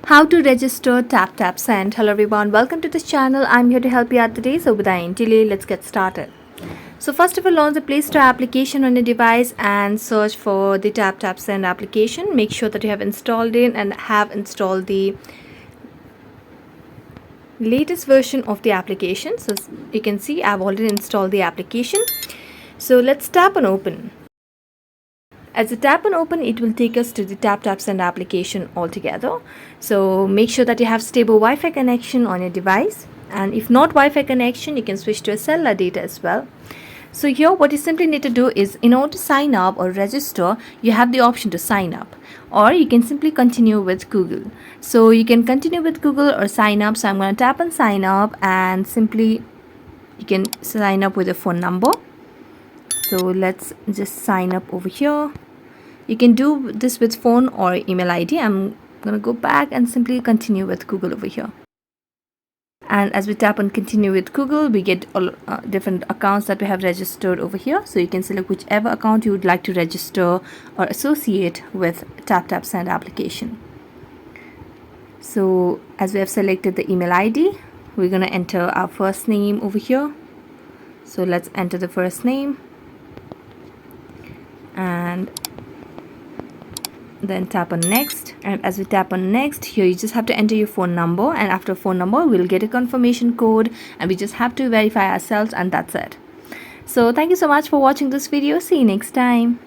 How to register TapTap Send. Hello everyone, welcome to this channel. I'm here to help you out today. So without any delay, let's get started. So first of all, launch the Play Store application on your device and search for the TapTap Send application. Make sure that you have installed it and have installed the latest version of the application. So you can see I've already installed the application. So let's tap on open. As you tap on open, it will take us to the TapTap Send application altogether. So make sure that you have stable Wi-Fi connection on your device. And if not Wi-Fi connection, you can switch to a cellular data as well. So here what you simply need to do is, in order to sign up or register, you have the option to sign up. Or you can simply continue with Google. So you can continue with Google or sign up. So I'm going to tap on sign up, and simply you can sign up with a phone number. So let's just sign up over here. You can do this with phone or email ID. I'm going to go back and simply continue with Google over here. And as we tap on continue with Google, we get all different accounts that we have registered over here. So you can select whichever account you would like to register or associate with TapTap Send application. So as we have selected the email ID, we're going to enter our first name over here. So let's enter the first name. And then tap on next, and as we tap on next, here you just have to enter your phone number, and after phone number we'll get a confirmation code, and we just have to verify ourselves, and that's it. So thank you so much for watching this video. See you next time.